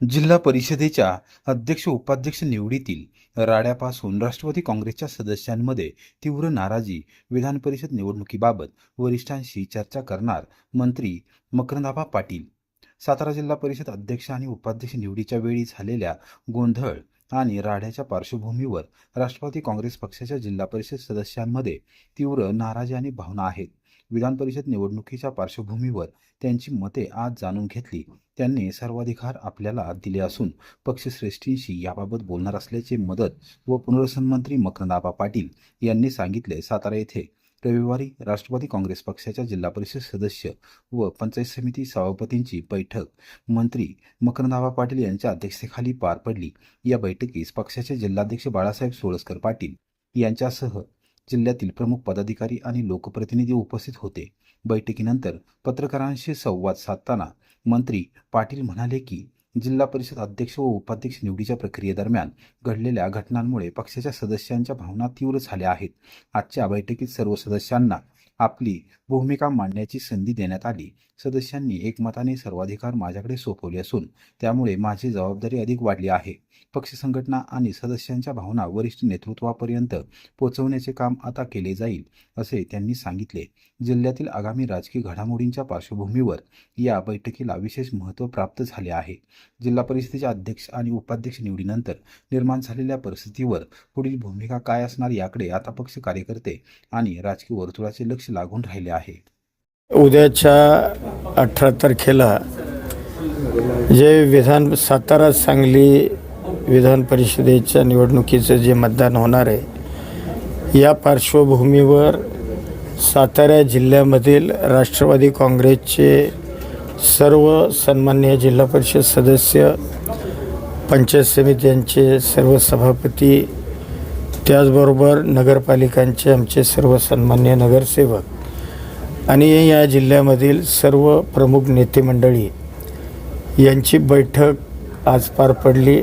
जिल्हा परिषदेच्या अध्यक्ष-उपाध्यक्ष निवडीतील राड्यापासून राष्ट्रवादी काँग्रेसच्या सदस्यांमध्ये तीव्र नाराजी. विधान परिषद निवडणुकीबाबत वरिष्ठांशी चर्चा करणार मंत्री मकरंदआबा पाटील. सातारा जिल्हा परिषद अध्यक्ष आणि उपाध्यक्ष निवडीच्या वेळी झालेल्या गोंधळ आणि राड्याच्या पार्श्वभूमीवर राष्ट्रवादी काँग्रेस पक्षाच्या जिल्हा परिषद सदस्यांमध्ये तीव्र नाराजी आणि भावना आहेत. विधान परिषद निवडणुकीच्या पार्श्वभूमीवर त्यांची मते आज जाणून घेतली. त्यांनी सर्वाधिकार आपल्याला दिले असून पक्षश्रेष्ठींशी याबाबत बोलणार असल्याचे मदत व पुनर्वसन मंत्री मकरंदआबा पाटील यांनी सांगितले. सातारा येथे रविवारी राष्ट्रवादी काँग्रेस पक्षाच्या जिल्हा परिषद सदस्य व पंचायत समिती सभापतींची बैठक मंत्री मकरंदआबा पाटील यांच्या अध्यक्षतेखाली पार पडली. या बैठकीस पक्षाचे जिल्हाध्यक्ष बाळासाहेब सोळसकर पाटील यांच्यासह जिल्ह्यातील प्रमुख पदाधिकारी आणि लोकप्रतिनिधी उपस्थित होते. बैठकीनंतर पत्रकारांशी संवाद साधताना मंत्री पाटील म्हणाले की जिल्हा परिषद अध्यक्ष व उपाध्यक्ष निवडीच्या प्रक्रियेदरम्यान घडलेल्या घटनांमुळे पक्षाच्या सदस्यांच्या भावना तीव्र झाल्या आहेत. आजच्या बैठकीत सर्व सदस्यांना आपली भूमिका मांडण्याची संधी देण्यात आली. सदस्यांनी एकमताने सर्वाधिकार माझ्याकडे सोपवले असून त्यामुळे माझी जबाबदारी अधिक वाढली आहे. पक्ष संघटना आणि सदस्यांच्या भावना वरिष्ठ नेतृत्वापर्यंत पोहोचवण्याचे काम आता केले जाईल असे त्यांनी सांगितले. जिल्ह्यातील आगामी राजकीय घडामोडींच्या पार्श्वभूमीवर या बैठकीला विशेष महत्त्व प्राप्त झाले आहे. जिल्हा परिषदेच्या अध्यक्ष आणि उपाध्यक्ष निवडीनंतर निर्माण झालेल्या परिस्थितीवर पुढील भूमिका काय असणार याकडे आता पक्ष कार्यकर्ते आणि राजकीय वर्तुळाचे लक्ष लागून राहिले आहे. उद्याच्या 18 तारखेला जे सातारा सांगली विधान परिषदेच्या निवडणुकीचं जे मतदान होणार आहे, या पार्श्वभूमीवर सातारा जिल्ह्यामधील राष्ट्रवादी काँग्रेसचे सर्व सन्माननीय जिल्हा परिषद सदस्य, पंचायत समित्यांचे सर्व सभापती, त्याचबरोबर नगरपालिकांचे आमचे सर्व सन्माननीय नगरसेवक आणि या जिल्ह्यामधील सर्व प्रमुख नेते मंडळी यांची बैठक आज पार पडली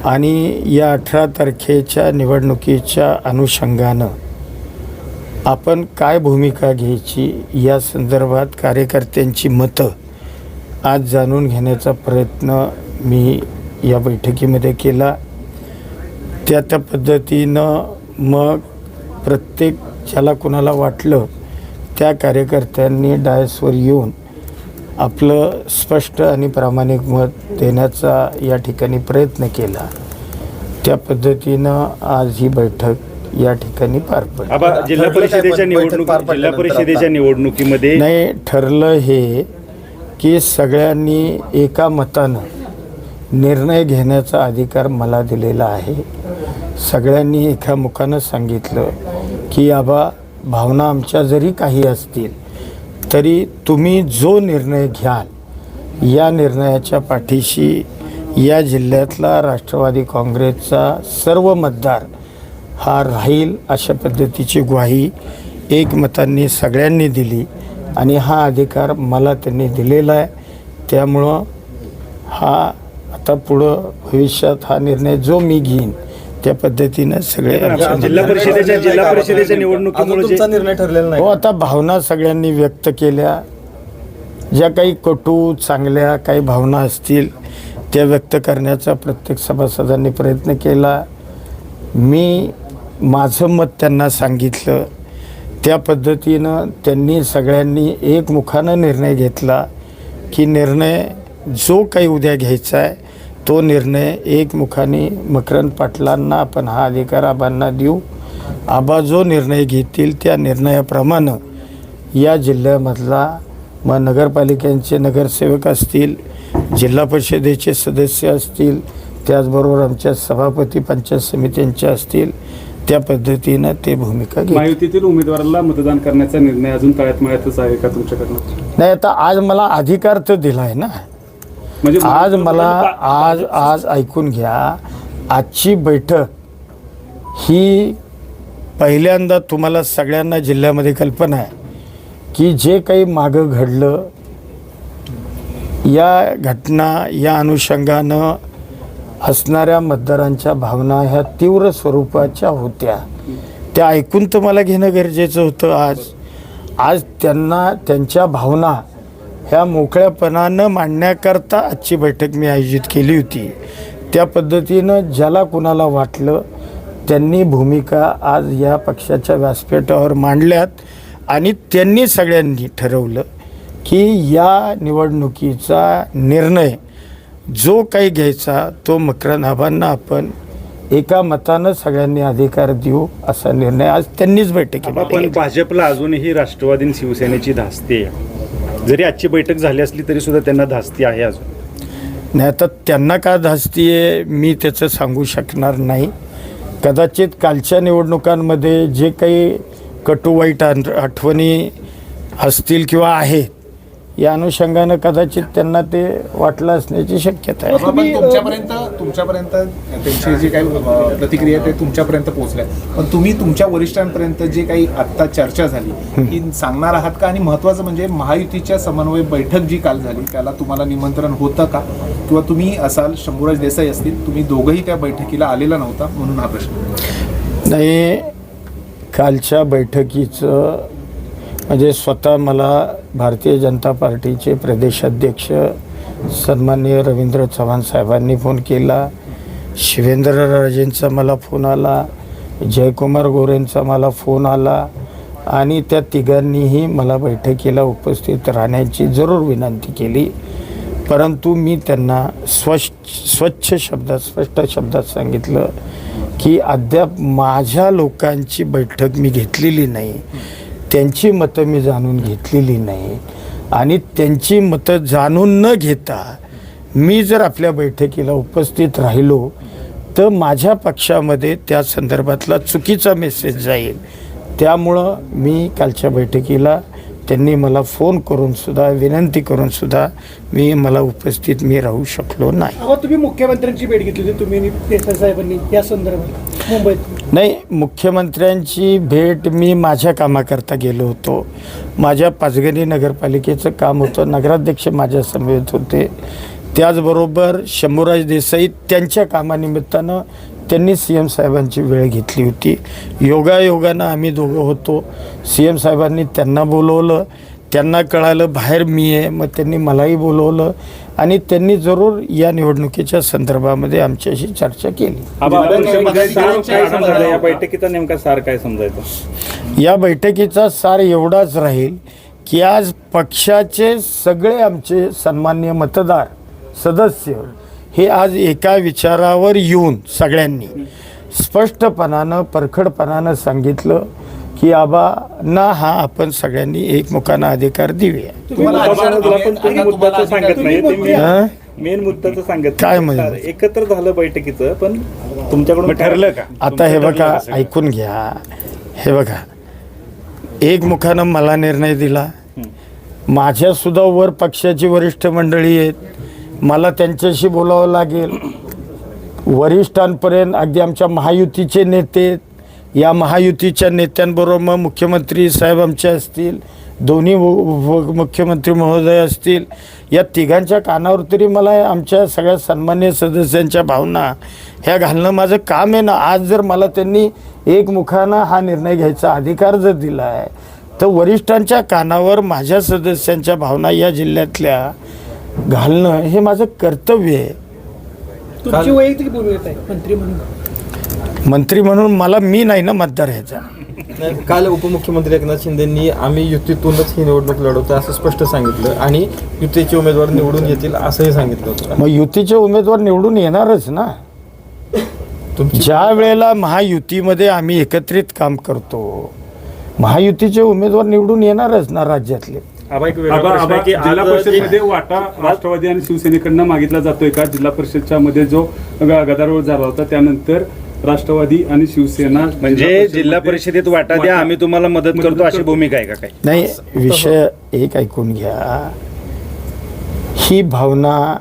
आणि या 18 तारखेच्या निवडणुकीच्या अनुषंगानं आपण काय भूमिका घ्यायची या संदर्भात कार्यकर्त्यांची मतं आज जाणून घेण्याचा प्रयत्न मी या बैठकीमध्ये केला. त्या पद्धतीनं मग प्रत्येक ज्याला कोणाला वाटलं त्या कार्यकर्त्यांनी डायसवर येऊन आपलं स्पष्ट आणि प्रामाणिक मत देण्याचा या ठिकाणी प्रयत्न केला. त्या पद्धतीनं आज ही बैठक या ठिकाणी पार पडली. जिल्हा परिषदेच्या निवडणुकीमध्ये नाही ठरलं हे की सगळ्यांनी एका मतानं निर्णय घेण्याचा अधिकार मला दिलेला आहे. सगळ्यांनी एकामुखानं सांगितलं की आबा भावना आमच्या जरी काही असतील तरी तुम्ही जो निर्णय घ्याल या निर्णयाच्या पाठीशी या जिल्ह्यातला राष्ट्रवादी काँग्रेसचा सर्व मतदार हा राहील अशा पद्धतीची ग्वाही एकमतांनी सगळ्यांनी दिली आणि हा अधिकार मला त्यांनी दिलेला आहे. त्यामुळं हा आता पुढं भविष्यात हा निर्णय जो मी घेईन त्या पद्धतीनं सगळे जिल्हा परिषदेच्या निवडणुकीमुळे तुमचा निर्णय ठरलेला नाही. हो, आता भावना सगळ्यांनी व्यक्त केल्या. ज्या काही कटू चांगल्या काही भावना असतील त्या व्यक्त करण्याचा प्रत्येक सभासदांनी प्रयत्न केला. मी माझं मत त्यांना सांगितलं. त्या पद्धतीनं त्यांनी सगळ्यांनी एकमुखानं निर्णय घेतला की निर्णय जो काही उद्या घ्यायचा आहे तो निर्णय एकमुखाने मकरंद पाटलांना आपण हा अधिकार आबांना देऊ. आबा जो निर्णय घेतील त्या निर्णयाप्रमाणे या जिल्ह्यामधला मग नगरपालिकांचे नगरसेवक असतील, जिल्हा परिषदेचे सदस्य असतील, त्याचबरोबर आमच्या सभापती पंचायत समित्यांचे असतील, त्या पद्धतीनं ते भूमिका घेतील. महायुतीतील उमेदवाराला मतदान करण्याचा निर्णय अजून तळ्यात मळ्यातच आहे का तुमच्याकडनं? नाही, आता आज मला अधिकार तर दिला आहे ना. म्हणजे आज मला आज ऐकून घ्या. आजची बैठक ही पहिल्यांदा तुम्हाला सगळ्यांना जिल्ह्यामध्ये कल्पना आहे की जे काही मागं घडलं या घटना या अनुषंगानं असणाऱ्या मतदारांच्या भावना ह्या तीव्र स्वरूपाच्या होत्या. त्या ऐकून तर मला घेणं गरजेचं होतं. आज त्यांना त्यांच्या भावना ह्या मोकळ्यापणानं मांडण्याकरता आजची बैठक मी आयोजित केली होती. त्या पद्धतीनं ज्याला कुणाला वाटलं त्यांनी भूमिका आज या पक्षाच्या व्यासपीठावर मांडल्यात आणि त्यांनी सगळ्यांनी ठरवलं की या निवडणुकीचा निर्णय जो काही घ्यायचा तो मकरंद आबांना आपण एका मतानं सगळ्यांनी अधिकार देऊ असा निर्णय आज त्यांनीच बैठकीमध्ये पण घेतला. भाजपला अजूनही राष्ट्रवादी आणि शिवसेनेची धास्ती आहे. जरी आजची बैठक झाली असली तरी सुद्धा त्यांना धास्ती आहे अजून. नाही तर त्यांना का धास्ती आहे मी त्याचं सांगू शकणार नाही. कदाचित कालच्या निवडणुकांमध्ये जे काही कटू वाईट आठवणी असतील किंवा आहेत या अनुषंगानं कदाचित त्यांना ते वाटलं असण्याची शक्यता आहे. पण तुमच्यापर्यंत त्यांची जी काही प्रतिक्रिया आहे ते तुमच्यापर्यंत पोहोचल्या, पण तुम्ही तुमच्या वरिष्ठांपर्यंत जे काही आत्ता चर्चा झाली की सांगणार आहात का? आणि महत्त्वाचं म्हणजे महायुतीच्या समन्वय बैठक जी काल झाली त्याला तुम्हाला निमंत्रण होतं का, किंवा तुम्ही असाल, शंभूराज देसाई असतील, तुम्ही दोघंही त्या बैठकीला आलेला नव्हता म्हणून हा प्रश्न. नाही, कालच्या बैठकीचं म्हणजे स्वतः मला भारतीय जनता पार्टीचे प्रदेशाध्यक्ष सन्माननीय रवींद्र चव्हाण साहेबांनी फोन केला, शिवेंद्रराजेंचा मला फोन आला, जयकुमार गोरेंचा मला फोन आला आणि त्या तिघांनीही मला बैठकीला उपस्थित राहण्याची जरूर विनंती केली. परंतु मी त्यांना स्पष्ट शब्दात सांगितलं की अद्याप माझ्या लोकांची बैठक मी घेतलेली नाही, त्यांची मतं मी जाणून घेतलेली नाही आणि त्यांची मतं जाणून न घेता मी जर आपल्या बैठकीला उपस्थित राहिलो तर माझ्या पक्षामध्ये त्या संदर्भातला चुकीचा मेसेज जाईल. त्यामुळं मी कालच्या बैठकीला त्यांनी मला फोन करून सुद्धा विनंती करून सुद्धा मला उपस्थित राहू शकलो नाही. तुम्ही मुख्यमंत्र्यांची भेट घेतली होती तुम्ही देसाई साहेबांनी या संदर्भात मुंबईत? नाही, मुख्यमंत्र्यांची भेट मी माझ्या कामाकरता गेलो होतो. माझ्या पाचगणी नगरपालिकेचं काम होतं, नगराध्यक्ष माझ्या समवेत होते. त्याचबरोबर शंभूराज देसाई त्यांच्या कामानिमित्तानं त्यांनी CM साहेबांची वेळ घेतली होती. योगायोगानं आम्ही दोघं होतो. CM साहेबांनी त्यांना बोलवलं, त्यांना कळालं बाहेर मी आहे, मग त्यांनी मलाही बोलवलं आणि त्यांनी जरूर या निवडणुकीच्या संदर्भामध्ये आमच्याशी चर्चा केली. या बैठकीचा नेमका सार काय समजायचं? या बैठकीचा सार एवढाच राहील की आज पक्षाचे सगळे आमचे सन्माननीय मतदार सदस्य हे आज एका विचारावर येऊन सगळ्यांनी स्पष्टपणानं परखडपणानं सांगितलं की आबांना हा आपण सगळ्यांनी एकमुखानं अधिकार देऊया. मुद्द्याचं सांगत नाही ते हां? मेन मुद्द्याचं सांगत काय नाही. म्हणजे? एकत्र झालं बैठकीचं, पण तुमच्याकडून ठरलं का? आता हे बघा, ऐकून घ्या, हे बघा, एकमुखानं मला निर्णय दिला. माझ्यासुद्धा वर पक्षाची वरिष्ठ मंडळी आहेत, मला त्यांच्याशी बोलावं लागेल. वरिष्ठांपर्यंत अगदी आमच्या महायुतीचे नेते, या महायुतीच्या नेत्यांबरोबर मग मुख्यमंत्री साहेब आमचे असतील, दोन्ही मुख्यमंत्री महोदय असतील, या तिघांच्या कानावर तरी मला आमच्या सगळ्या सन्मान्य सदस्यांच्या भावना ह्या घालणं माझं काम आहे ना. आज जर मला त्यांनी एकमुखानं हा निर्णय घ्यायचा अधिकार जर दिला आहे तर वरिष्ठांच्या कानावर माझ्या सदस्यांच्या भावना या जिल्ह्यातल्या घालणं हे माझं कर्तव्य आहे. तुमची वैयक्तिक भूमिका आहे मंत्री म्हणून मला मी नाही ना मतदार ह्याचा. काल उपमुख्यमंत्री एकनाथ शिंदेंनी आम्ही युतीतूनच ही निवडणूक लढवतो असं स्पष्ट सांगितलं आणि युतीचे उमेदवार निवडून येतील असंही सांगितलं होतं. मग युतीचे उमेदवार निवडून येणारच ना. ज्या वेळेला महायुतीमध्ये आम्ही एकत्रित काम करतो, महायुतीचे उमेदवार निवडून येणारच ना राज्यातले. जिल्हा परिषदेमध्ये वाटा राष्ट्रवादी आणि शिवसेनेकडनं मागितला जातोय का? जिल्हा परिषदच्या मध्ये जो गदारोळ झाला होता त्यानंतर राष्ट्रवादी आणि शिवसेना म्हणजे जिल्हा परिषदेत वाटा द्या, आम्ही तुम्हाला मदत करतो अशी भूमिका आहे का काही? नाही, विषय एक ऐकून घ्या. ही भावना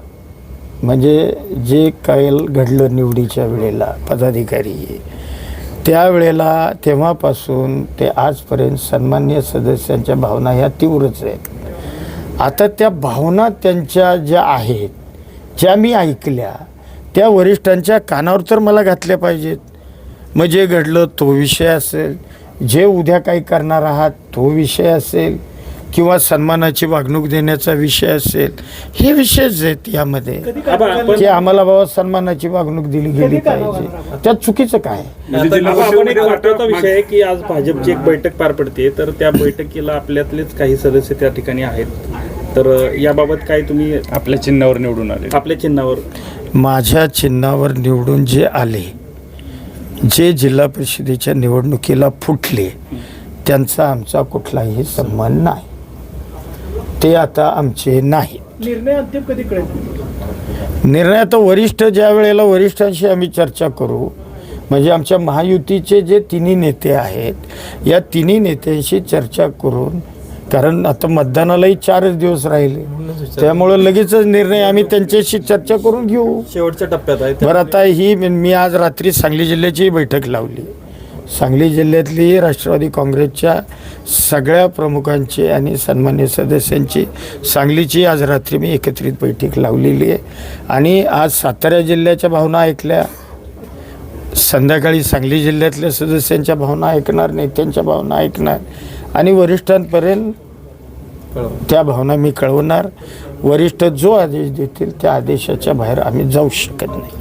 म्हणजे जे काही घडलं निवडीच्या वेळेला पदाधिकारी त्यावेळेला तेव्हापासून ते आजपर्यंत सन्मान्य सदस्यांच्या भावना ह्या तीव्रच आहेत. आता त्या भावना त्यांच्या ज्या आहेत, ज्या मी ऐकल्या, त्या वरिष्ठांच्या कानावर तर मला घातल्या पाहिजेत. मग जे घडलं तो विषय असेल, जे उद्या काही करणार आहात तो विषय असेल, किंवा सन्मानाची वागणूक देण्याचा विषय असेल, हे विषयच आहेत यामध्ये की आम्हाला बाबा सन्मानाची वागणूक दिली गेली पाहिजे. त्यात चुकीचं काय? म्हणजे आता जिल्हा आपण एक परिषदेमध्ये महत्त्वाचा विषय आहे की आज भाजपची एक बैठक पार पडते, तर त्या बैठकीला आपल्यातलेच काही सदस्य त्या ठिकाणी आहेत. तर याबाबत काय तुम्ही आपल्या चिन्हावर निवडून आले. आपल्या चिन्हावर माझ्या चिन्हावर निवडून जे आले, जे जिल्हा परिषदेच्या निवडणुकीला फुटले, त्यांचा आमचा कुठलाही संबंध नाही. ते आता आमचे नाही. निर्णय अद्याप कधी कळेल? निर्णय आता वरिष्ठ ज्या वेळेला वरिष्ठांशी आम्ही चर्चा करू, म्हणजे आमच्या महायुतीचे जे तिन्ही नेते आहेत, या तिन्ही नेत्यांशी चर्चा करून, कारण आता मतदानालाही 4 दिवस राहिले, त्यामुळं लगेचच निर्णय आम्ही त्यांच्याशी चर्चा करून घेऊ. शेवटच्या टप्प्यात आहे. बरं, आता मी आज रात्री सांगली जिल्ह्याची बैठक लावली. सांगली जिल्ह्यातली राष्ट्रवादी काँग्रेसच्या सगळ्या प्रमुखांची आणि सन्मान्य सदस्यांची सांगलीची आज रात्री मी एकत्रित बैठक लावलेली आहे. आणि आज सातारा जिल्ह्याच्या भावना ऐकल्या, संध्याकाळी सांगली जिल्ह्यातल्या सदस्यांच्या भावना ऐकणार, नेत्यांच्या भावना ऐकणार आणि वरिष्ठांपर्यंत त्या भावना मी कळवणार. वरिष्ठ जो आदेश देतील त्या आदेशाच्या बाहेर आम्ही जाऊ शकत नाही.